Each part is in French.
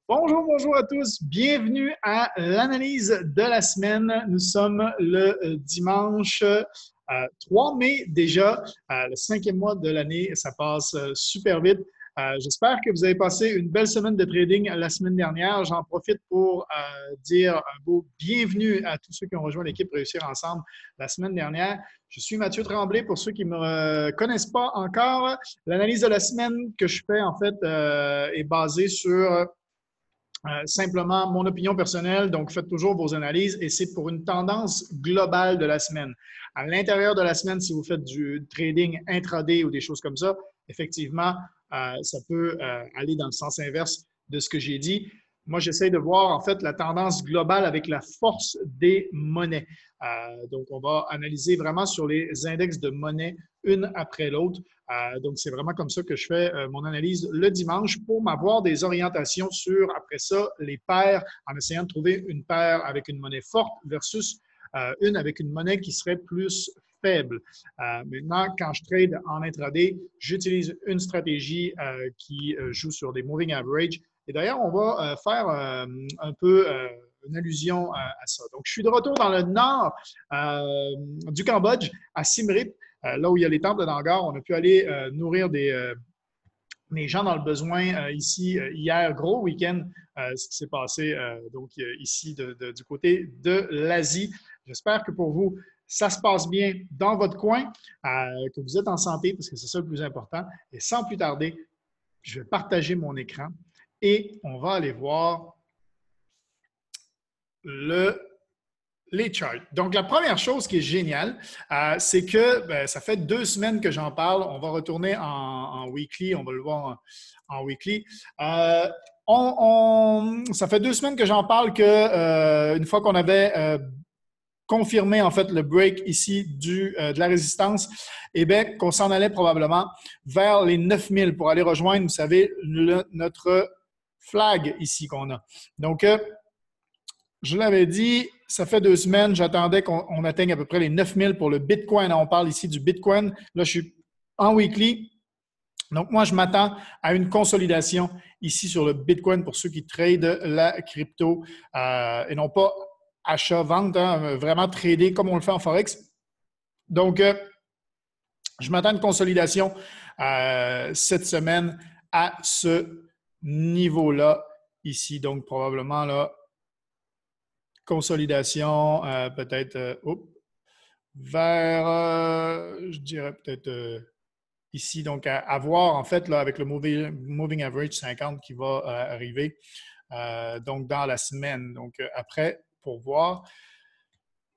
Bonjour, bonjour à tous. Bienvenue à l'analyse de la semaine. Nous sommes le dimanche 3 mai déjà, le cinquième mois de l'année. Ça passe super vite. J'espère que vous avez passé une belle semaine de trading la semaine dernière. J'en profite pour dire un beau bienvenue à tous ceux qui ont rejoint l'équipe Réussir Ensemble la semaine dernière. Je suis Mathieu Tremblay. Pour ceux qui ne me connaissent pas encore, l'analyse de la semaine que je fais, en fait, est basée sur simplement mon opinion personnelle, donc faites toujours vos analyses et c'est pour une tendance globale de la semaine. À l'intérieur de la semaine, si vous faites du trading intraday ou des choses comme ça, effectivement, ça peut aller dans le sens inverse de ce que j'ai dit. Moi, j'essaie de voir en fait la tendance globale avec la force des monnaies. Donc, on va analyser vraiment sur les index de monnaie une après l'autre. Donc, c'est vraiment comme ça que je fais mon analyse le dimanche pour m'avoir des orientations sur, après ça, les paires, en essayant de trouver une paire avec une monnaie forte versus une avec une monnaie qui serait plus faible. Maintenant, quand je trade en intraday, j'utilise une stratégie qui joue sur des moving average. Et d'ailleurs, on va faire un peu une allusion à ça. Donc, je suis de retour dans le nord du Cambodge, à Siem Reap. Là où il y a les temples d'Angkor, on a pu aller nourrir des gens dans le besoin ici hier, gros week-end, ce qui s'est passé donc ici du côté de l'Asie. J'espère que pour vous, ça se passe bien dans votre coin, que vous êtes en santé, parce que c'est ça le plus important. Et sans plus tarder, je vais partager mon écran et on va aller voir les charts. Donc, la première chose qui est géniale, c'est que ça fait 2 semaines que j'en parle. On va retourner en weekly. On va le voir en weekly. Ça fait 2 semaines que j'en parle que une fois qu'on avait confirmé en fait le break ici de la résistance, eh bien, qu'on s'en allait probablement vers les 9000 pour aller rejoindre, vous savez, notre flag ici qu'on a. Donc, je l'avais dit, ça fait 2 semaines, j'attendais qu'on atteigne à peu près les 9000 pour le Bitcoin. On parle ici du Bitcoin. Là, je suis en weekly. Donc, moi, je m'attends à une consolidation ici sur le Bitcoin pour ceux qui tradent la crypto et non pas achat-vente, hein, vraiment trader comme on le fait en Forex. Donc, je m'attends à une consolidation cette semaine à ce niveau-là ici. Donc, probablement là, consolidation, peut-être vers, je dirais peut-être ici. Donc, à voir en fait là, avec le moving average 50 qui va arriver donc dans la semaine. Donc, après, pour voir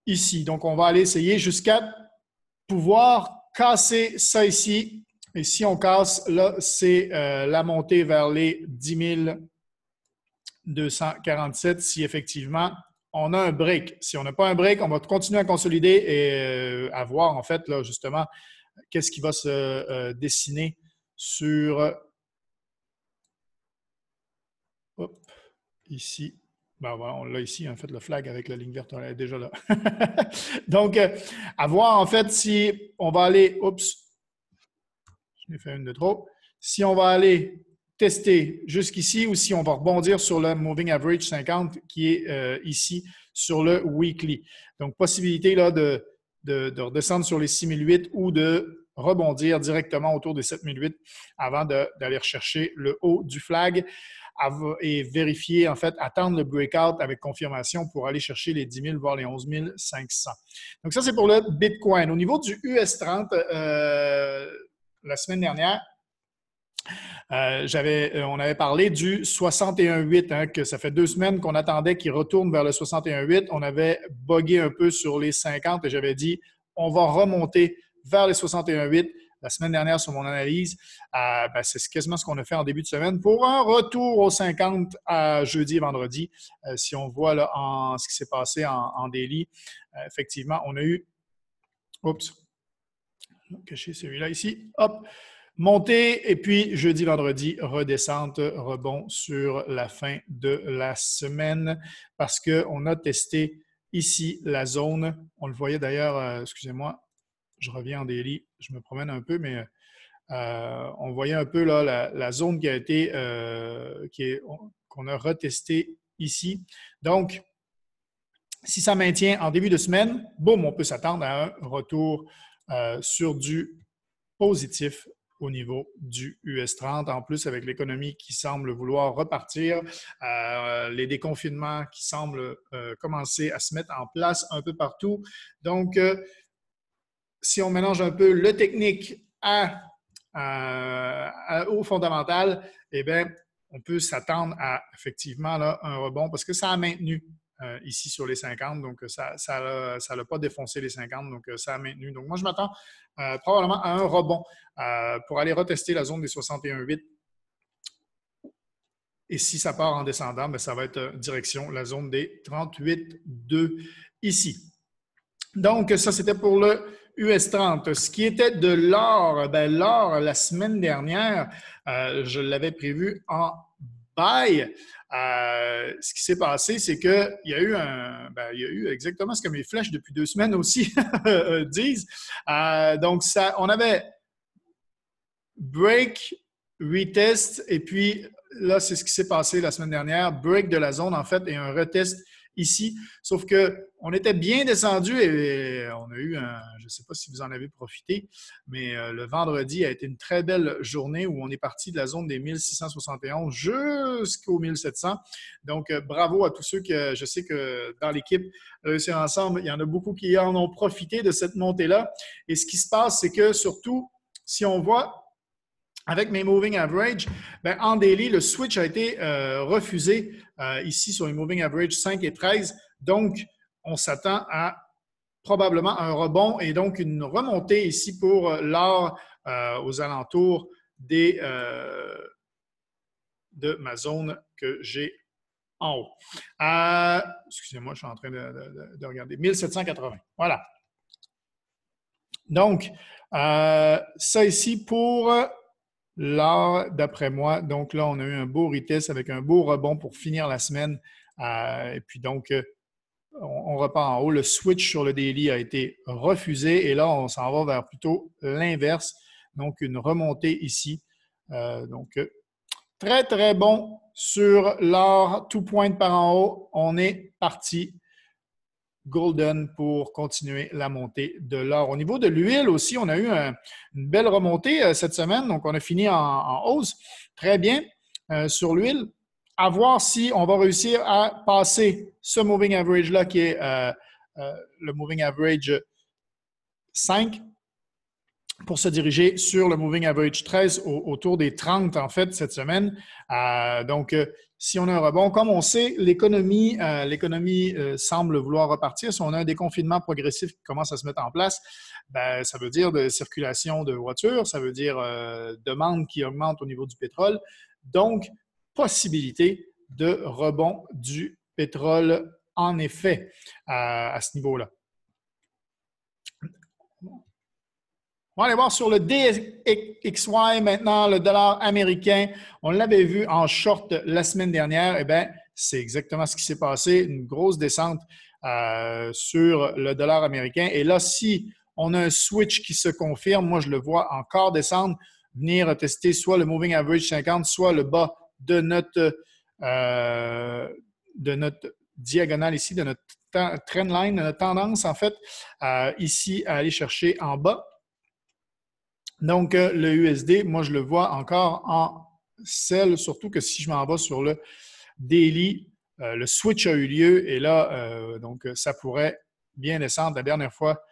ici. Donc, on va aller essayer jusqu'à pouvoir casser ça ici. Et si on casse, là, c'est la montée vers les 10 247 si effectivement on a un break. Si on n'a pas un break, on va continuer à consolider et à voir en fait là, justement qu'est-ce qui va se dessiner sur ici. Ben voilà, on l'a ici, en fait, le flag avec la ligne verte, elle est déjà là. Donc, à voir en fait si on va aller, oups, j'ai fait une de trop. Si on va aller tester jusqu'ici ou si on va rebondir sur le Moving Average 50 qui est ici sur le weekly. Donc, possibilité là, de redescendre sur les 6008 ou de rebondir directement autour des 7008 avant d'aller rechercher le haut du flag et vérifier, en fait, attendre le breakout avec confirmation pour aller chercher les 10 000, voire les 11 500. Donc, ça, c'est pour le Bitcoin. Au niveau du US30, la semaine dernière, on avait parlé du 61,8, hein, que ça fait 2 semaines qu'on attendait qu'il retourne vers le 61,8. On avait bogué un peu sur les 50 et j'avais dit on va remonter vers les 61,8. La semaine dernière, sur mon analyse, c'est quasiment ce qu'on a fait en début de semaine pour un retour aux 50 à jeudi et vendredi. Si on voit là, ce qui s'est passé en daily, effectivement, on a eu, oups, je vais cacher celui-là ici, hop, montée et puis jeudi, vendredi, redescente, rebond sur la fin de la semaine parce qu'on a testé ici la zone. On le voyait d'ailleurs, excusez-moi, je reviens en daily, je me promène un peu, mais on voyait un peu là, la zone qui a été qu'on a retesté ici. Donc, si ça maintient en début de semaine, boum, on peut s'attendre à un retour sur du positif au niveau du US30. En plus, avec l'économie qui semble vouloir repartir, les déconfinements qui semblent commencer à se mettre en place un peu partout. Donc, si on mélange un peu le technique au fondamental, eh bien, on peut s'attendre à effectivement là, un rebond parce que ça a maintenu ici sur les 50, donc ça n'a pas défoncé les 50, donc ça a maintenu. Donc moi, je m'attends probablement à un rebond pour aller retester la zone des 61,8. Et si ça part en descendant, bien, ça va être direction la zone des 38,2 ici. Donc, ça, c'était pour le US30. Ce qui était de l'or, bien, l'or, la semaine dernière, je l'avais prévu en buy. Ce qui s'est passé, c'est qu'il y a eu exactement ce que mes flèches depuis 2 semaines aussi disent. Donc, on avait break, retest, et puis là, c'est ce qui s'est passé la semaine dernière, break de la zone en fait, et un retest ici. Sauf qu'on était bien descendu et on a eu je ne sais pas si vous en avez profité, mais le vendredi a été une très belle journée où on est parti de la zone des 1671 jusqu'aux 1700. Donc, bravo à tous ceux que je sais que dans l'équipe Réussir Ensemble, il y en a beaucoup qui en ont profité de cette montée-là. Et ce qui se passe, c'est que surtout, si on voit avec mes moving average, bien, en daily, le switch a été refusé ici sur les moving average 5 et 13. Donc, on s'attend à probablement un rebond et donc une remontée ici pour l'or aux alentours de ma zone que j'ai en haut. Excusez-moi, je suis en train de regarder. 1780. Voilà. Donc, ça ici pour l'or, d'après moi. Donc là, on a eu un beau retest avec un beau rebond pour finir la semaine. Et puis donc, on repart en haut. Le switch sur le daily a été refusé et là, on s'en va vers plutôt l'inverse. Donc, une remontée ici. Donc, très, très bon sur l'or. Tout pointe par en haut. On est parti golden pour continuer la montée de l'or. Au niveau de l'huile aussi, on a eu une belle remontée cette semaine. Donc, on a fini en hausse. Très bien sur l'huile. À voir si on va réussir à passer ce moving average-là qui est le moving average 5 pour se diriger sur le moving average 13 autour des 30 en fait cette semaine. Donc, si on a un rebond, comme on sait, l'économie semble vouloir repartir. Si on a un déconfinement progressif qui commence à se mettre en place, bien, ça veut dire de circulation de voitures, ça veut dire demande qui augmente au niveau du pétrole. Donc, possibilité de rebond du pétrole en effet à ce niveau-là. On va aller voir sur le DXY maintenant, le dollar américain. On l'avait vu en short la semaine dernière. Eh bien, c'est exactement ce qui s'est passé. Une grosse descente sur le dollar américain. Et là, si on a un switch qui se confirme, moi, je le vois encore descendre, venir tester soit le moving average 50, soit le bas de notre diagonale ici, de notre trendline, de notre tendance, en fait, ici, à aller chercher en bas. Donc, le USD, moi, je le vois encore en sell, surtout que si je m'en vais sur le daily, le switch a eu lieu et là, donc, ça pourrait bien descendre. La dernière fois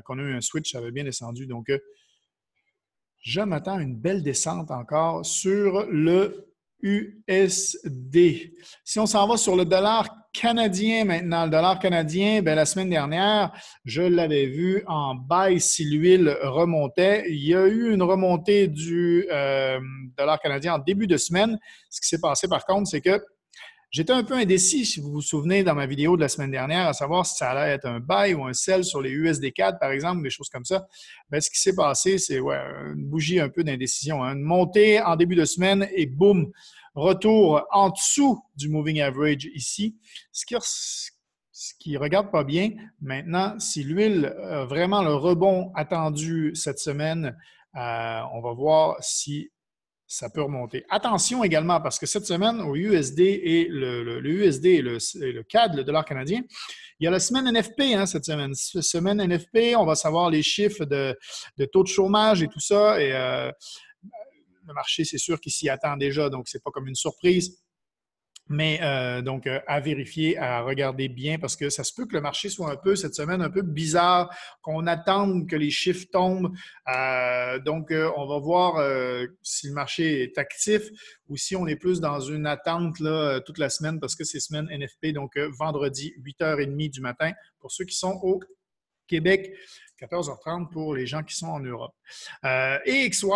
qu'on a eu un switch, ça avait bien descendu. Donc, je m'attends à une belle descente encore sur le USD. Si on s'en va sur le dollar canadien maintenant, le dollar canadien, bien, la semaine dernière, je l'avais vu en buy si l'huile remontait. Il y a eu une remontée du dollar canadien en début de semaine. Ce qui s'est passé par contre, c'est que j'étais un peu indécis, si vous vous souvenez, dans ma vidéo de la semaine dernière, à savoir si ça allait être un buy ou un sell sur les USD4, par exemple, des choses comme ça. Bien, ce qui s'est passé, c'est une bougie un peu d'indécision. Une montée en début de semaine et boum, retour en dessous du moving average ici. Ce qui ne regarde pas bien. Maintenant, si l'huile a vraiment le rebond attendu cette semaine, on va voir si ça peut remonter. Attention également, parce que cette semaine, au USD et le USD et le CAD, le dollar canadien, il y a la semaine NFP cette semaine. Semaine NFP, on va savoir les chiffres de taux de chômage et tout ça. Et le marché, c'est sûr qu'il s'y attend déjà, donc ce n'est pas comme une surprise. Mais donc, à vérifier, à regarder bien, parce que ça se peut que le marché soit un peu, cette semaine, un peu bizarre, qu'on attende que les chiffres tombent. Donc, on va voir si le marché est actif ou si on est plus dans une attente là, toute la semaine, parce que c'est semaine NFP, donc vendredi, 8h30 du matin, pour ceux qui sont au Québec, 14h30 pour les gens qui sont en Europe. EXY,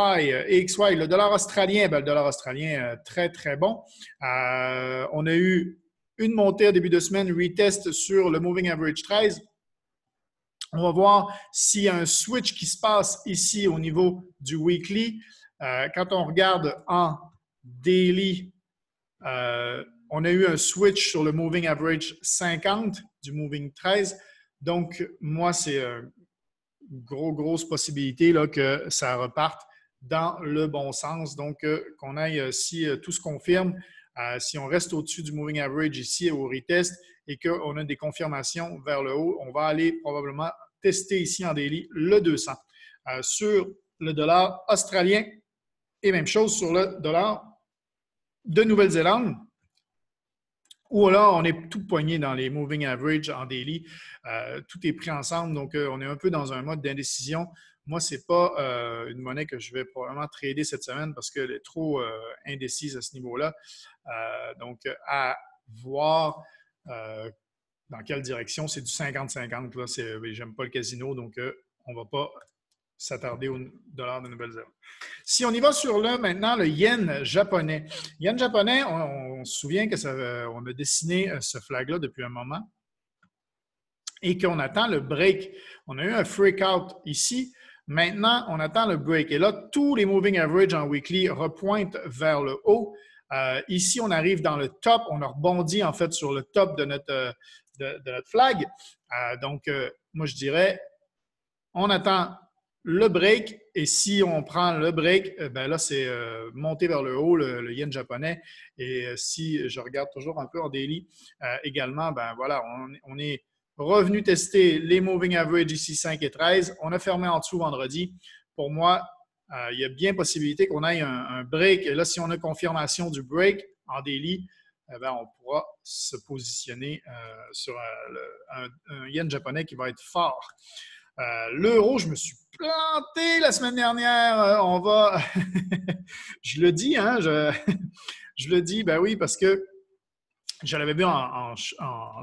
le dollar australien, le dollar australien, très, très bon. On a eu une montée au début de semaine, retest sur le Moving Average 13. On va voir s'il y a un switch qui se passe ici au niveau du weekly. Quand on regarde en daily, on a eu un switch sur le Moving Average 50 du Moving 13. Donc, moi, c'est une grosse possibilité là, que ça reparte dans le bon sens. Donc, qu'on aille, si tout se confirme, si on reste au-dessus du Moving Average ici au retest et qu'on a des confirmations vers le haut, on va aller probablement tester ici en daily le 200 sur le dollar australien et même chose sur le dollar de Nouvelle-Zélande, où là, on est tout poigné dans les moving average en daily. Tout est pris ensemble, donc on est un peu dans un mode d'indécision. Moi, ce n'est pas une monnaie que je vais probablement trader cette semaine parce qu'elle est trop indécise à ce niveau-là. Donc, à voir dans quelle direction. C'est du 50-50. J'aime pas le casino, donc on ne va pas s'attarder au dollar de Nouvelle-Zélande. Si on y va sur maintenant, le yen japonais. Yen japonais, on se souvient qu'on a dessiné ce flag-là depuis un moment et qu'on attend le break. On a eu un freak-out ici. Maintenant, on attend le break. Et là, tous les moving average en weekly repointent vers le haut. Ici, on arrive dans le top. On a rebondi, en fait, sur le top de notre flag. Donc, moi, je dirais, on attend le break, et si on prend le break, ben là, c'est monter vers le haut, le yen japonais. Et si je regarde toujours un peu en daily également, ben voilà, on est revenu tester les moving average ici 5 et 13. On a fermé en dessous vendredi. Pour moi, il y a bien possibilité qu'on aille un break. Et là, si on a confirmation du break en daily, ben, on pourra se positionner sur un yen japonais qui va être fort. L'euro, je me suis planté la semaine dernière. On va. Je le dis, je le dis, ben oui, parce que je l'avais vu en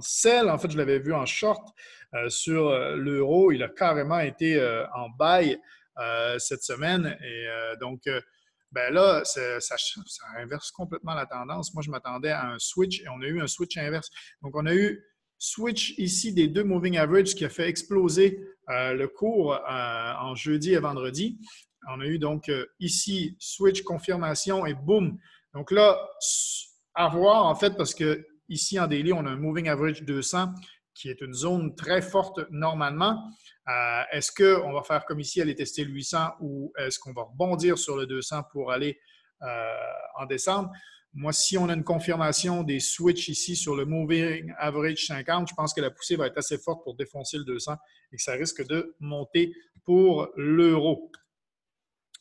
sell. En fait, je l'avais vu en short sur l'euro. Il a carrément été en buy cette semaine. Et donc, ben là, ça inverse complètement la tendance. Moi, je m'attendais à un switch et on a eu un switch inverse. Donc, on a eu switch ici des deux moving average qui a fait exploser le cours en jeudi et vendredi. On a eu donc ici switch confirmation et boum. Donc là, à voir en fait parce que ici en daily, on a un moving average 200 qui est une zone très forte normalement. Est-ce qu'on va faire comme ici, aller tester le 800 ou est-ce qu'on va rebondir sur le 200 pour aller en décembre? Moi, si on a une confirmation des switches ici sur le Moving Average 50, je pense que la poussée va être assez forte pour défoncer le 200 et que ça risque de monter pour l'euro.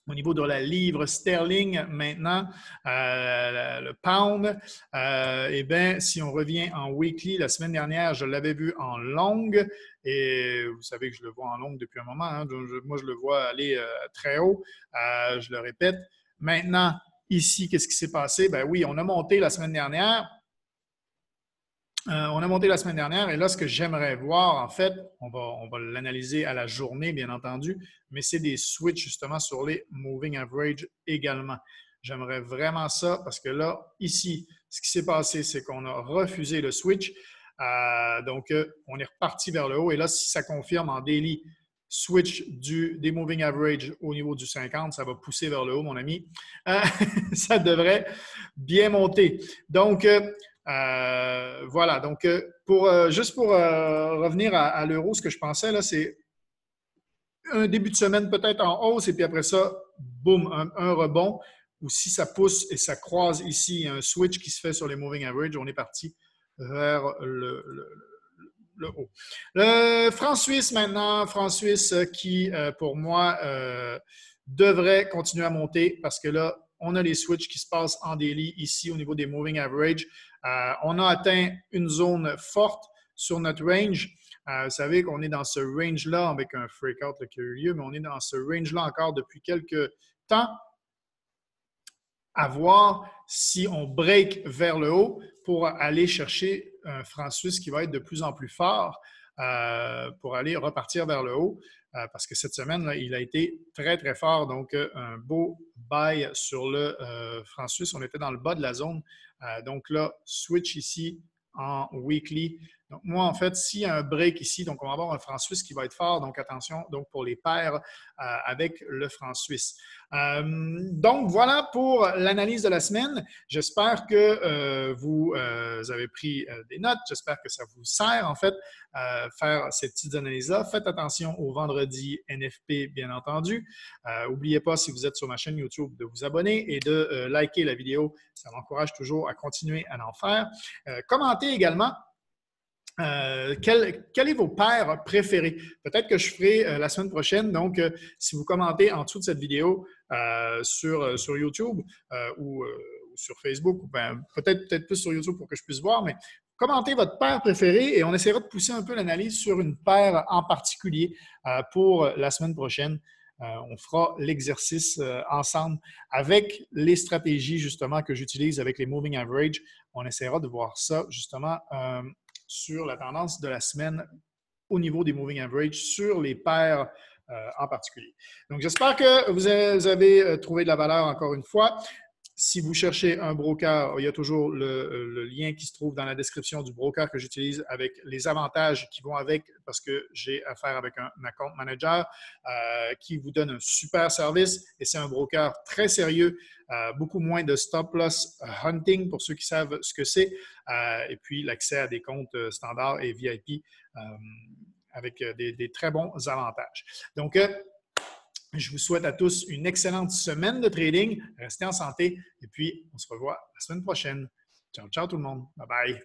Au niveau de la livre sterling, maintenant, le pound, eh bien, si on revient en weekly, la semaine dernière, je l'avais vu en longue et vous savez que je le vois en longue depuis un moment. Moi, je le vois aller très haut. Je le répète. Maintenant, ici, qu'est-ce qui s'est passé? Ben oui, on a monté la semaine dernière. Et là, ce que j'aimerais voir, en fait, on va l'analyser à la journée, bien entendu, mais c'est des switches justement sur les moving average également. J'aimerais vraiment ça parce que là, ici, ce qui s'est passé, c'est qu'on a refusé le switch. Donc, on est reparti vers le haut. Et là, si ça confirme en daily, switch des moving average au niveau du 50, ça va pousser vers le haut, mon ami. Ça devrait bien monter. Donc, voilà, donc juste pour revenir à l'euro, ce que je pensais, là, c'est un début de semaine peut-être en hausse et puis après ça, boum, un rebond. ou si ça pousse et ça croise ici, un switch qui se fait sur les moving average, on est parti vers le haut. Le franc suisse maintenant, franc suisse qui, pour moi, devrait continuer à monter parce que là, on a les switches qui se passent en daily ici au niveau des moving average. On a atteint une zone forte sur notre range. Vous savez qu'on est dans ce range-là avec un freakout qui a eu lieu, mais on est dans ce range-là encore depuis quelques temps. À voir si on break vers le haut pour aller chercher un franc suisse qui va être de plus en plus fort pour aller repartir vers le haut. Parce que cette semaine, là, il a été très, très fort. Donc, un beau buy sur le franc suisse. On était dans le bas de la zone. Donc là, switch ici en weekly. Donc, moi, en fait, s'il y a un break ici, donc on va avoir un franc suisse qui va être fort. Donc, attention donc pour les paires avec le franc suisse. Donc, voilà pour l'analyse de la semaine. J'espère que vous avez pris des notes. J'espère que ça vous sert, en fait, faire ces petites analyses-là. Faites attention au vendredi NFP, bien entendu. N'oubliez pas, si vous êtes sur ma chaîne YouTube, de vous abonner et de liker la vidéo. Ça m'encourage toujours à continuer à en faire. Commentez également. Quel est vos paires préférés? Peut-être que je ferai la semaine prochaine. Donc, si vous commentez en dessous de cette vidéo sur YouTube ou sur Facebook, ben, peut-être plus sur YouTube pour que je puisse voir, mais commentez votre paire préférée et on essaiera de pousser un peu l'analyse sur une paire en particulier pour la semaine prochaine. On fera l'exercice ensemble avec les stratégies justement que j'utilise avec les moving average. On essaiera de voir ça justement sur la tendance de la semaine au niveau des moving average sur les paires en particulier. Donc, j'espère que vous avez trouvé de la valeur encore une fois. Si vous cherchez un broker, il y a toujours le lien qui se trouve dans la description du broker que j'utilise avec les avantages qui vont avec parce que j'ai affaire avec un account manager qui vous donne un super service et c'est un broker très sérieux, beaucoup moins de stop-loss hunting pour ceux qui savent ce que c'est et puis l'accès à des comptes standards et VIP avec des très bons avantages. Donc, je vous souhaite à tous une excellente semaine de trading. Restez en santé et puis on se revoit la semaine prochaine. Ciao, ciao tout le monde. Bye bye.